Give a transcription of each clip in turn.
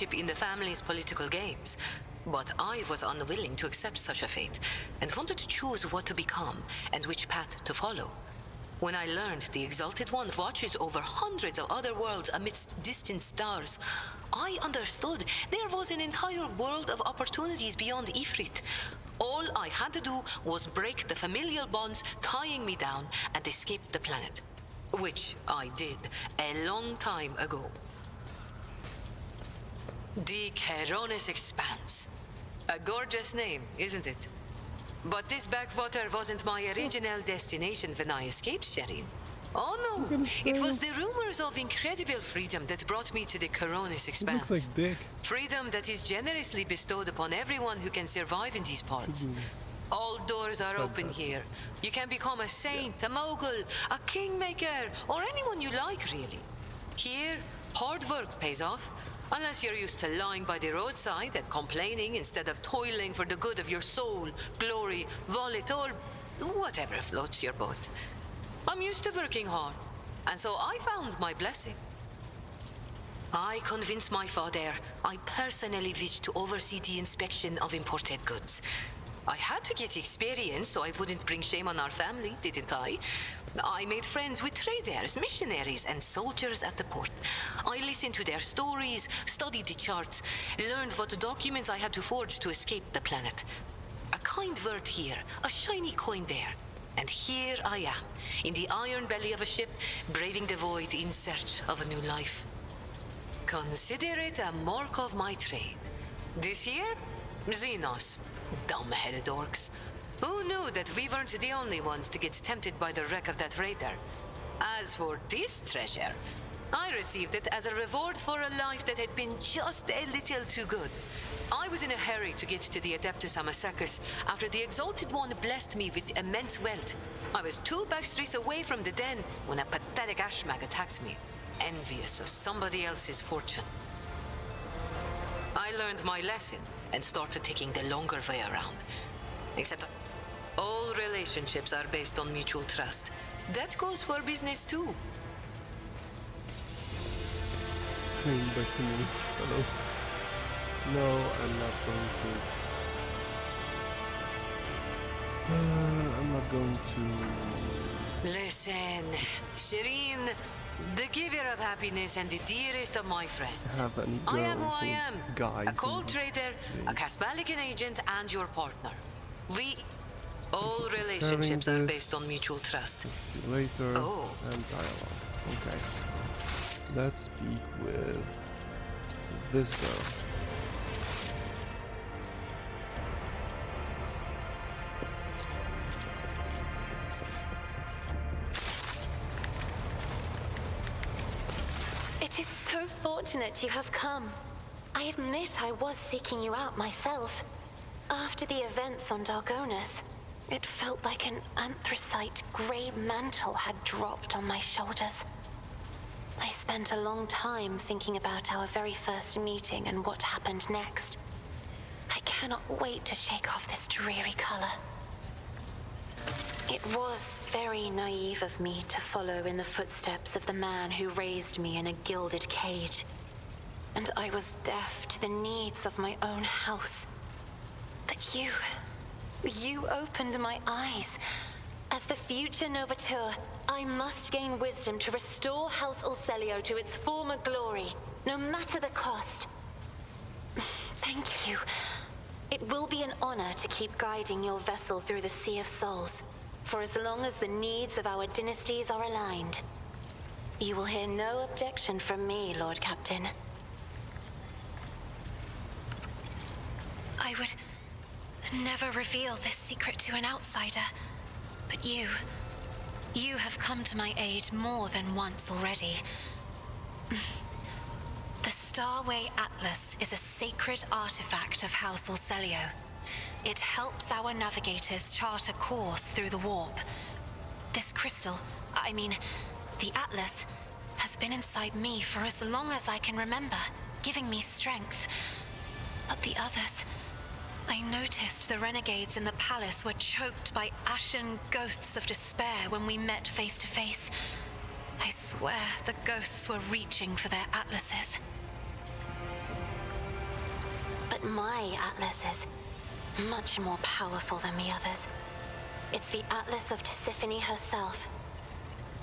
in the family's political games. But I was unwilling to accept such a fate, and wanted to choose what to become and which path to follow. When I learned the Exalted One watches over hundreds of other worlds amidst distant stars, I understood there was an entire world of opportunities beyond Ifrit. All I had to do was break the familial bonds tying me down and escape the planet. Which I did a long time ago. The Keronis Expanse. A gorgeous name, isn't it? But this backwater wasn't my original destination when I escaped, Sherin. Oh no, it was the rumors of incredible freedom that brought me to the Keronis Expanse. Looks like dick. Freedom that is generously bestowed upon everyone who can survive in these parts. All doors are open here. You can become a saint, a mogul, a kingmaker, or anyone you like, really. Here, hard work pays off. Unless you're used to lying by the roadside and complaining instead of toiling for the good of your soul, glory, wallet, or whatever floats your boat. I'm used to working hard, and so I found my blessing. I convinced my father I personally wished to oversee the inspection of imported goods. I had to get experience so I wouldn't bring shame on our family, didn't I? I made friends with traders, missionaries, and soldiers at the port. I listened to their stories, studied the charts, learned what documents I had to forge to escape the planet. A kind word here, a shiny coin there. And here I am, in the iron belly of a ship, braving the void in search of a new life. Consider it a mark of my trade. This year, Xenos. Dumb-headed orcs. Who knew that we weren't the only ones to get tempted by the wreck of that raider? As for this treasure, I received it as a reward for a life that had been just a little too good. I was in a hurry to get to the Adeptus Amasacus after the Exalted One blessed me with immense wealth. I was 2 backstreets away from the den when a pathetic ashmag attacked me, envious of somebody else's fortune. I learned my lesson and started taking the longer way around. Except all relationships are based on mutual trust. That goes for business too. Hello. No, I'm not going to. I'm not going to. Listen, Shireen, the giver of happiness and the dearest of my friends. I am who I am. A cold trader, a Casbalican agent, and your partner. All relationships are based on mutual trust. Later and dialogue. Okay. Let's speak with this girl. It is so fortunate you have come. I admit I was seeking you out myself. After the events on Dargonus, it felt like an anthracite grey mantle had dropped on my shoulders. I spent a long time thinking about our very first meeting and what happened next. I cannot wait to shake off this dreary color. It was very naive of me to follow in the footsteps of the man who raised me in a gilded cage. And I was deaf to the needs of my own house. But you opened my eyes. As the future Novateur, I must gain wisdom to restore House Orselio to its former glory, no matter the cost. Thank you. It will be an honor to keep guiding your vessel through the Sea of Souls, for as long as the needs of our dynasties are aligned. You will hear no objection from me, Lord Captain. I would never reveal this secret to an outsider, but you have come to my aid more than once already. The Starway Atlas is a sacred artifact of House Orselio. It helps our navigators chart a course through the warp. This crystal, the Atlas, has been inside me for as long as I can remember, giving me strength. But the others... I noticed the renegades in the palace were choked by ashen ghosts of despair when we met face to face. I swear the ghosts were reaching for their atlases. But my atlas is much more powerful than the others. It's the atlas of Tisiphone herself.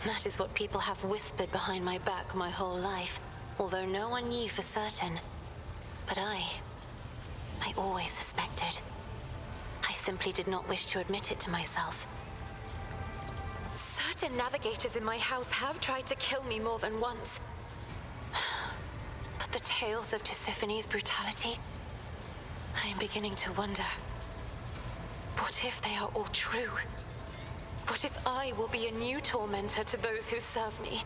That is what people have whispered behind my back my whole life, although no one knew for certain. But I always suspected. I simply did not wish to admit it to myself. Certain navigators in my house have tried to kill me more than once. But the tales of Tisiphone's brutality, I am beginning to wonder. What if they are all true? What if I will be a new tormentor to those who serve me?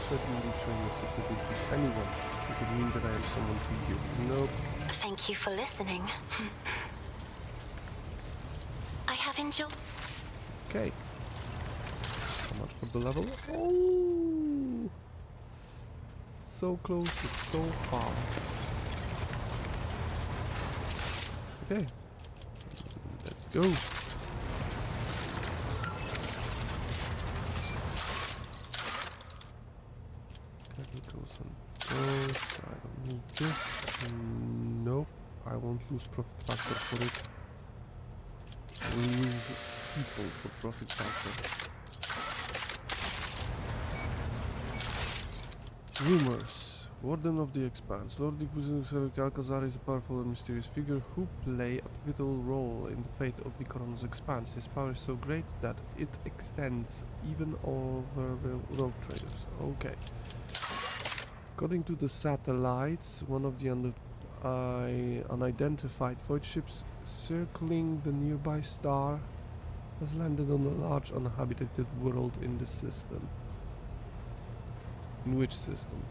Certainly showing a secret to anyone. It could mean that I am someone to you. Nope. Thank you for listening. I have enjoyed... Okay. How much for the level? Oh! So close, but so far. Okay. Let's go. Chemicals and those. I don't need this. Nope. I won't lose profit factor for it. I will use people for profit factor. Rumors. Warden of the Expanse. Lord Inquisitor Alcazar is a powerful and mysterious figure who play a pivotal role in the fate of the Coroner's Expanse. His power is so great that it extends even over the rogue traders. Okay. According to the satellites, one of the unidentified void ships circling the nearby star has landed on a large uninhabited world in the system. In which system?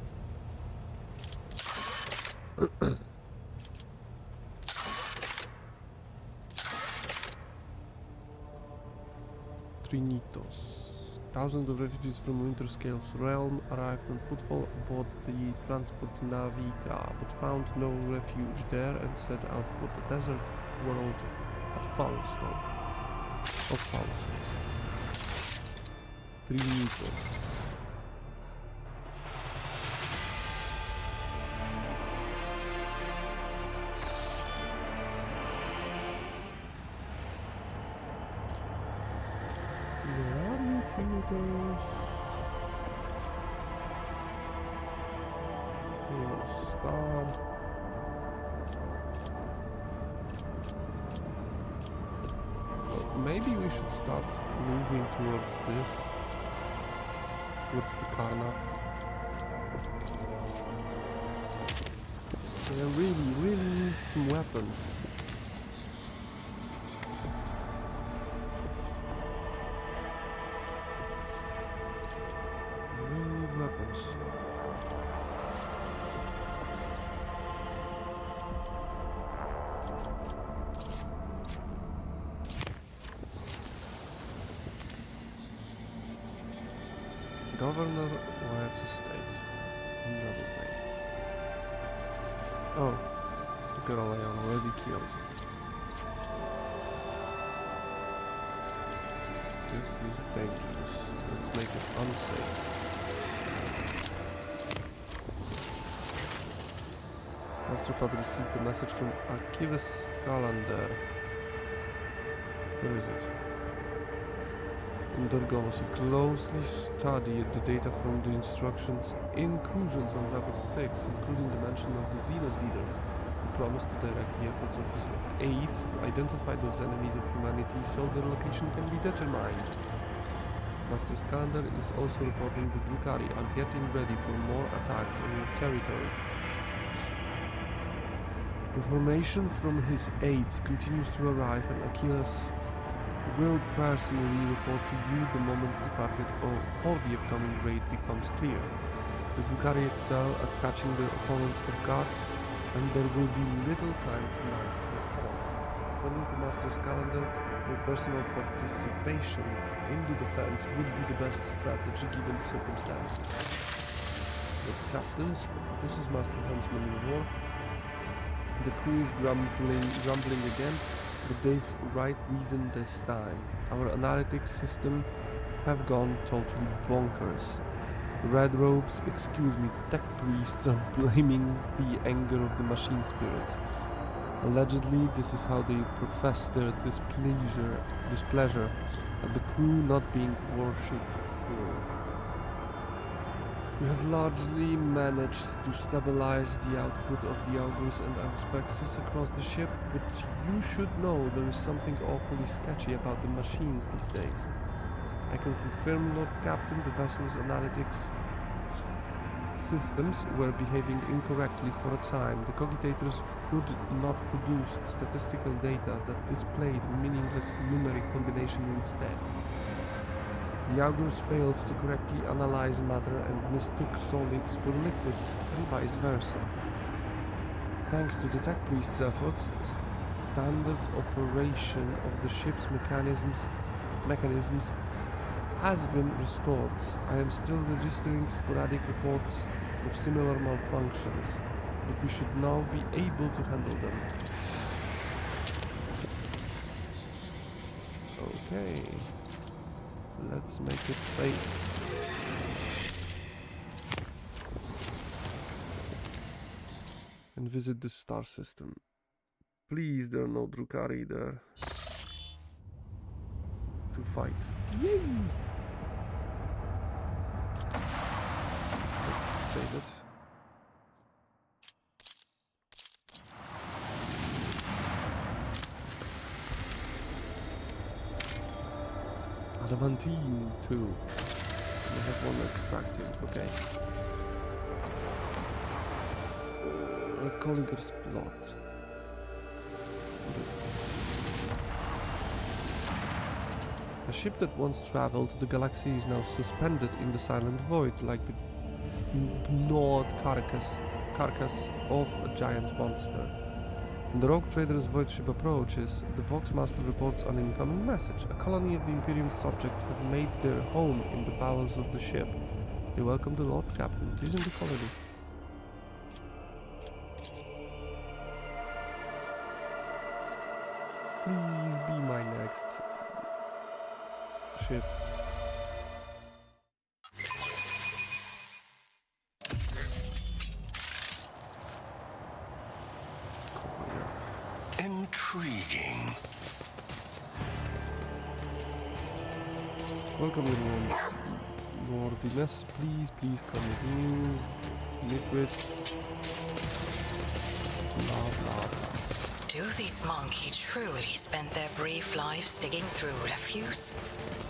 Trinitos. Thousands of refugees from Winterscale's realm arrived on footfall aboard the transport Navica, but found no refuge there and set out for the desert world at Falstone. Of Falstone. Trinitos. Star. Well, maybe we should start moving towards this, towards the Karnak. I really need some weapons. Governor Wyatt's estate. Another place. Oh, the girl I already killed. This is dangerous. Let's make it unsafe. Astropod received a message from Achilles Calendar. Where is it? Undergoes. He closely studied the data from the instructions inclusions on level 6, including the mention of the Xenos leaders. He promised to direct the efforts of his aides to identify those enemies of humanity so their location can be determined. Master's Calendar is also reporting the Drukhari are getting ready for more attacks on your territory. Information from his aides continues to arrive, and Achilles will personally report to you the moment the target for the upcoming raid becomes clear. The Drukhari excel at catching their opponents off guard, and there will be little time to mount a response. According to Master's Calendar, your personal participation in the defense would be the best strategy given the circumstances. The captains, this is Master Huntsman in War. The crew is grumbling again. but they've right reason this time. Our analytics system have gone totally bonkers. The Red Robes, excuse me, tech priests are blaming the anger of the machine spirits. Allegedly, this is how they profess their displeasure at the crew not being worshipful. We have largely managed to stabilize the output of the Augurs and Auspexes across the ship, but you should know there is something awfully sketchy about the machines these days. I can confirm, Lord Captain, the vessel's analytics systems were behaving incorrectly for a time. The cogitators could not produce statistical data that displayed meaningless numeric combination instead. The Augurs failed to correctly analyze matter and mistook solids for liquids, and vice versa. Thanks to the tech priest's efforts, standard operation of the ship's mechanisms has been restored. I am still registering sporadic reports of similar malfunctions, but we should now be able to handle them. Okay, let's make it safe. And visit the star system. Please, there are no Drukhari there to fight. Yay! Let's save it. Adamantine too. We have one extractive, okay. Colliger's plot. What is this? A ship that once traveled the galaxy is now suspended in the silent void like the gnawed carcass of a giant monster. When the rogue trader's void ship approaches, the Voxmaster reports an incoming message. A colony of the Imperium subjects have made their home in the bowels of the ship. They welcome the Lord Captain. Please in the colony. Please be my next ship. Intriguing. Welcome everyone. Lordiness, please come in. Liquids. Blah blah blah. Do these monkey truly spend their brief lives digging through refuse?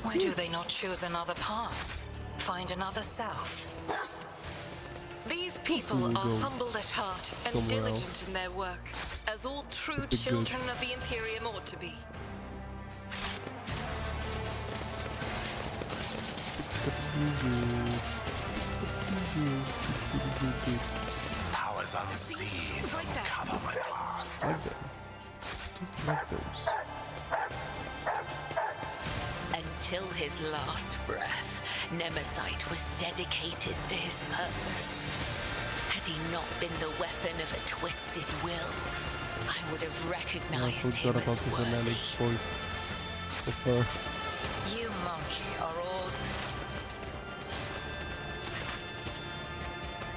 Why do they not choose another path? Find another self? These people We'll are go humble at heart and somewhere diligent else. in their work, as all true With the children goods. of the Imperium ought to be. Powers unseen Right there. cover my path. Like them. Just like those. Until his last breath, Nemesis was dedicated to his purpose. Had he not been the weapon of a twisted will, I would have I recognized forgot him about as his worthy. Analytics voice. Of her. You monkey are all...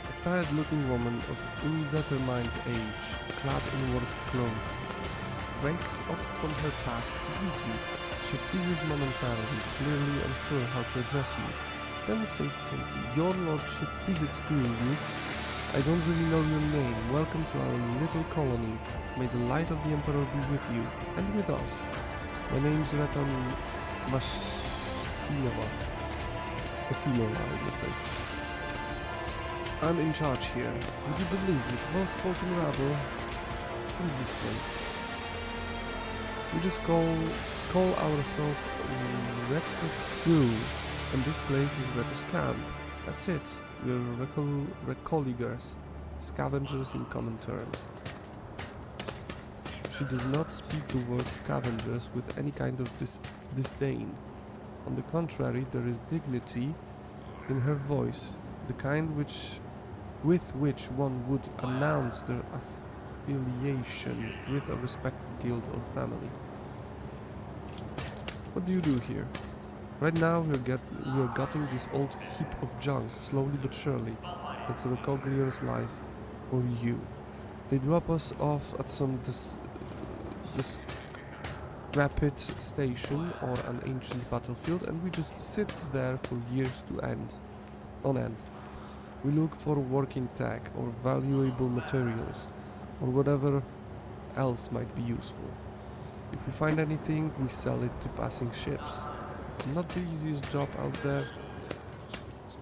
A tired-looking woman of indeterminate age, clad in work clothes, breaks off from her task to greet you. She freezes momentarily, clearly unsure how to address you, then says simply, "Your lordship, please excuse me. I don't really know your name. Welcome to our little colony. May the light of the Emperor be with you, and with us. My name's Reton Masinova, I would say. I'm in charge here. Would you believe it? Well-spoken rabble. What is this place? We just call ourselves Reckless Crew, and this place is Reckless Camp. That's it. We're Recolligers, scavengers in common terms." She does not speak the word scavengers with any kind of disdain. On the contrary, there is dignity in her voice, the kind with which one would announce their affiliation with a respected guild or family. What do you do here? Right now we're gutting this old heap of junk, slowly but surely. That's the Recoglier's life for you. They drop us off at some rapid station or an ancient battlefield, and we just sit there for years on end. We look for working tech or valuable materials or whatever else might be useful. If we find anything, we sell it to passing ships. Not the easiest job out there.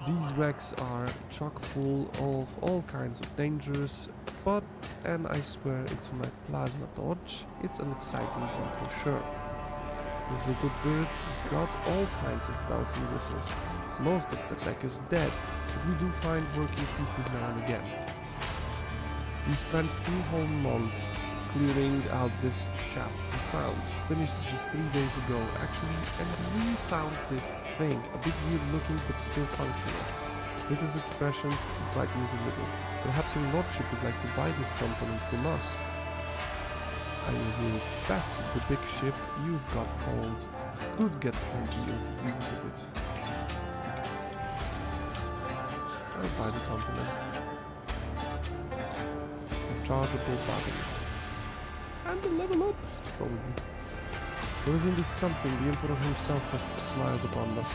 These wrecks are chock full of all kinds of dangers, but, and I swear into my plasma torch, it's an exciting one for sure. These little birds got all kinds of bells and whistles. Most of the tech is dead, but we do find working pieces now and again. We spent 2 whole months clearing out this shaft we found. Finished just 3 days ago, actually, and we found this thing, a bit weird looking but still functional. With his expressions, it brightens a little. Perhaps your lordship would like to buy this component from us. I will bet the big ship you've got hold could get plenty of use of it. I'll buy the component. Rechargeable battery. And a level up, probably. Or isn't this something the Emperor himself has smiled upon us?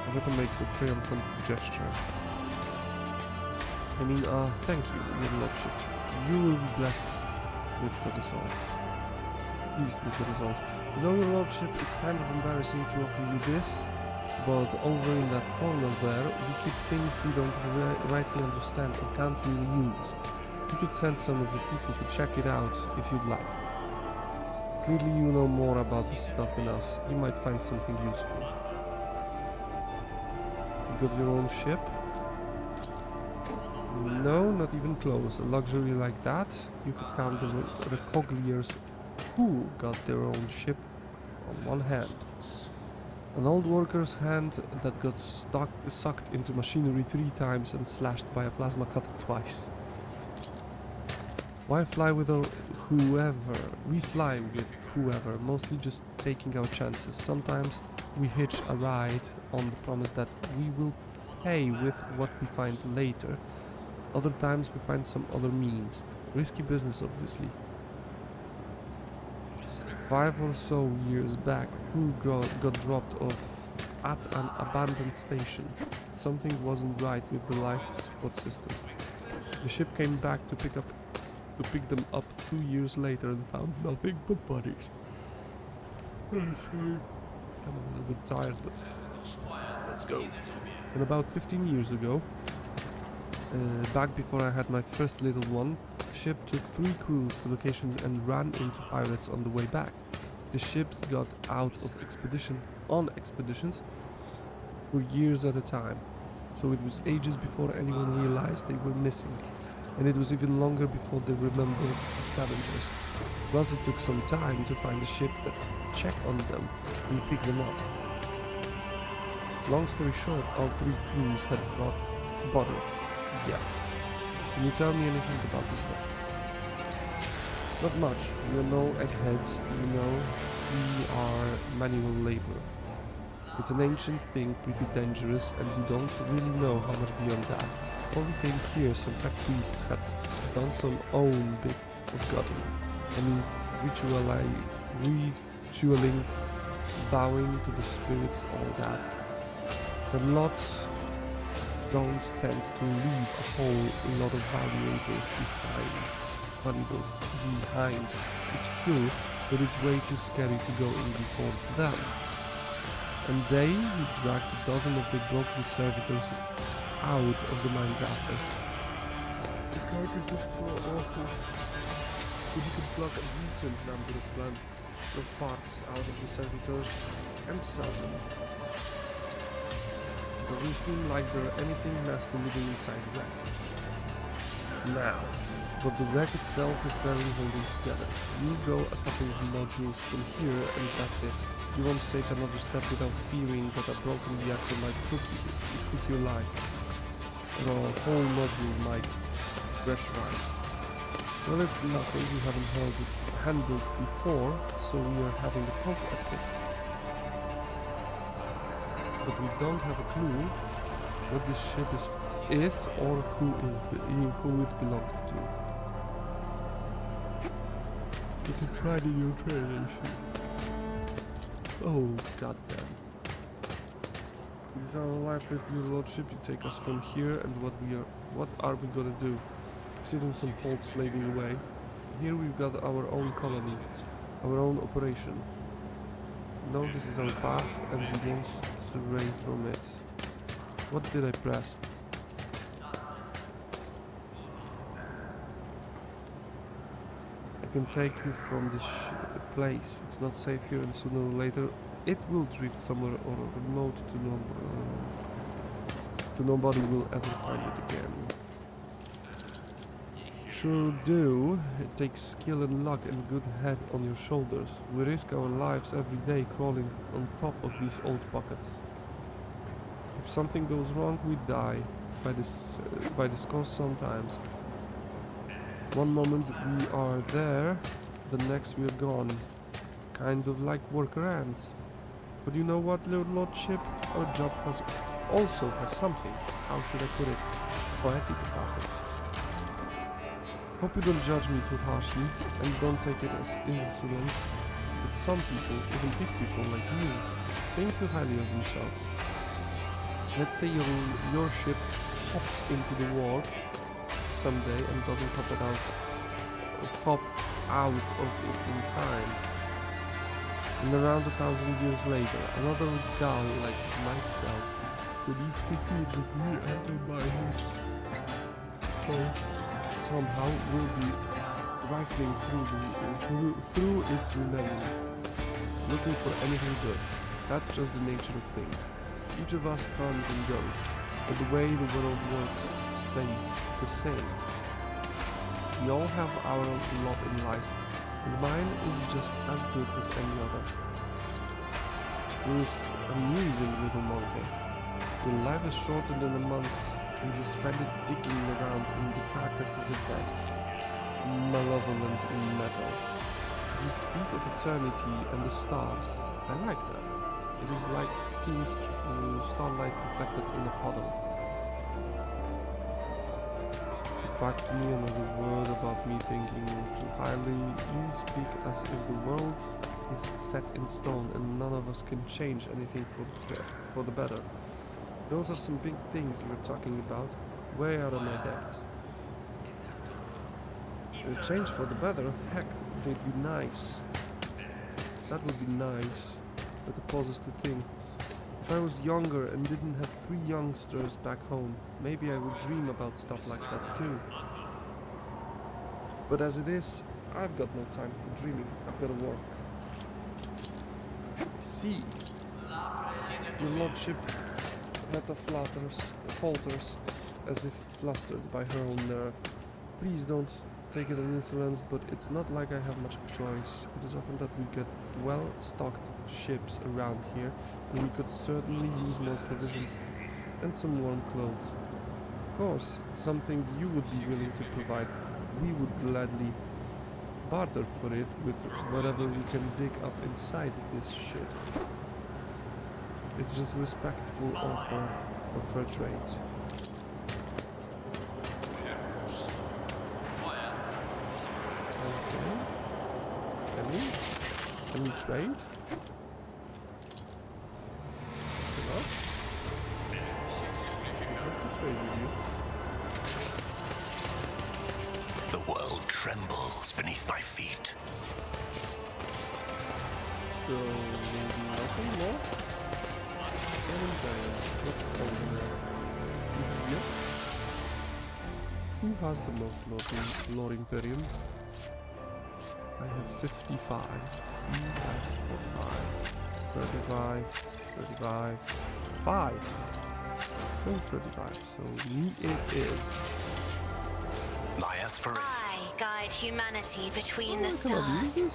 Rebecca makes a triumphant gesture. I mean, thank you, your lordship. You will be blessed with the result. Pleased with the result. You know, your lordship, it's kind of embarrassing to offer you this, but over in that corner there, we keep things we don't rightly understand and can't really use. You could send some of the people to check it out if you'd like. Clearly you know more about this stuff than us. You might find something useful. You got your own ship? No, not even close. A luxury like that, you could count the Recogliers who got their own ship on one hand. An old worker's hand that got sucked into machinery 3 times and slashed by a plasma cutter twice. Why fly with whoever? We fly with whoever, mostly just taking our chances. Sometimes we hitch a ride on the promise that we will pay with what we find later. Other times we find some other means. Risky business, obviously. 5 or so years back, crew got dropped off at an abandoned station. Something wasn't right with the life support systems. The ship came back to pick them up 2 years later and found nothing but bodies. I'm a little bit tired, but let's go. And about 15 years ago, back before I had my first little one, the ship took 3 crews to location and ran into pirates on the way back. The ships got out of expeditions for years at a time, so it was ages before anyone realized they were missing, and it was even longer before they remembered the scavengers. Plus it took some time to find a ship that could check on them and pick them up. Long story short, all 3 crews had bottled. Yeah. Can you tell me anything about this one? Not much. We are no eggheads, you know. We are manual labor. It's an ancient thing, pretty dangerous, and we don't really know how much beyond that. Before we came here, some pack priests had done some own bit of gutting. I mean, ritualing, bowing to the spirits, all that. The lot don't tend to leave a whole lot of valuables behind. It's true, but it's way too scary to go in before them. And they dragged a dozen of the broken servitors out of the mines after. The carcass was so awful, but you could pluck a decent number of parts out of the servitors and sell them. It doesn't seem like there are anything nasty living inside the wreck. Now, but the wreck itself is barely holding together. You go a couple of modules from here and that's it. You won't take another step without fearing that a broken reactor might cook your life. Or a whole module might pressurize. Well, it's nothing we haven't handled before, so we are having a poke at it. But we don't have a clue what this ship is or who it belonged to. You can pride in your training ship. Oh, goddamn. This is our life with your lordship. You take us from here, and what are we gonna do? Sitting some hold slaving away. Here we've got our own colony, our own operation. Now this is our path, and we won't stray from it. What did I press? I can take you from this place. It's not safe here, and sooner or later it will drift somewhere or remote to nobody will ever find it again. Sure do. It takes skill and luck and good head on your shoulders. We risk our lives every day crawling on top of these old buckets. If something goes wrong, we die by the score sometimes. One moment we are there, the next we're gone. Kind of like worker ants. But you know what, lordship? Our job also has something, how should I put it, poetic about it. Hope you don't judge me too harshly, and don't take it as insolence, but some people, even big people like you, think too highly of themselves. Let's say your ship hops into the war someday and doesn't pop out of it in time. And around 1,000 years later, another guy like myself, who needs to feed with me under my head, somehow will be rifling through its remembrance, looking for anything good. That's just the nature of things. Each of us comes and goes, but the way the world works stays the same. We all have our own lot in life, and mine is just as good as any other. You're an amusing little monkey. Your life is shorter than a month, and you spend it digging around in the carcasses of dead, malevolent in metal. You speak of eternity and the stars. I like that. It is like seeing starlight reflected in a puddle. Get back to me another word about me thinking too highly. You speak as if the world is set in stone and none of us can change anything for the better. Those are some big things you're talking about. Way out of my depths. A change for the better? Heck, they'd be nice. That would be nice. But it pauses to think. If I was younger and didn't have 3 youngsters back home, maybe I would dream about stuff like that too. But as it is, I've got no time for dreaming. I've got to work. See, your lordship Meta falters as if flustered by her own nerve. Please don't take it as insolence, but it's not like I have much choice. It is often that we get well-stocked ships around here, and we could certainly use more provisions and some warm clothes. Of course, it's something you would be willing to provide. We would gladly barter for it with whatever we can dig up inside this ship. It's just a respectful offer of fair trade. Okay. Any trade? Hello? I'd love to trade with you. The world trembles beneath my feet. So, nothing more? Yep. Who has the most Lord Imperium? I have 55. He has 45. 35. 5. No, 35. So me it is. My aspiration. I guide humanity between the Can I use stars. this?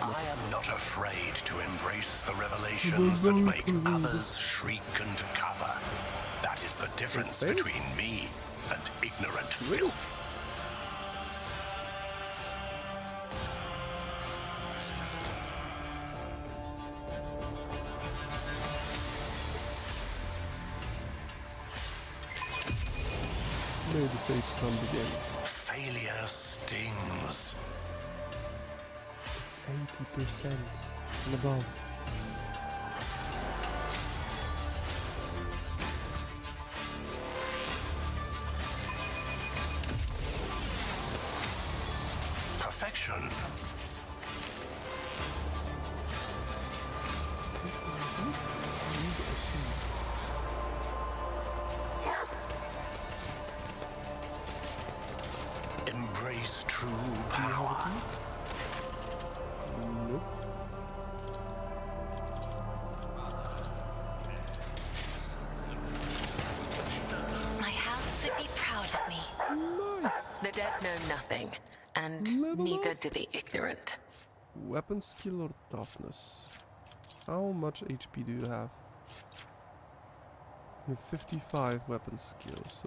I am not afraid to embrace the revelations that make others shriek and cover. That is the difference between me and ignorant filth. before the saves come begin. Failure stings. It's 80% and above. Perfection. Embrace true power. Nope. My house would be proud of me. Nice. The dead know nothing, and Level neither up. do the ignorant. Weapon skill or toughness? How much HP do you have? You have 55 weapon skills, so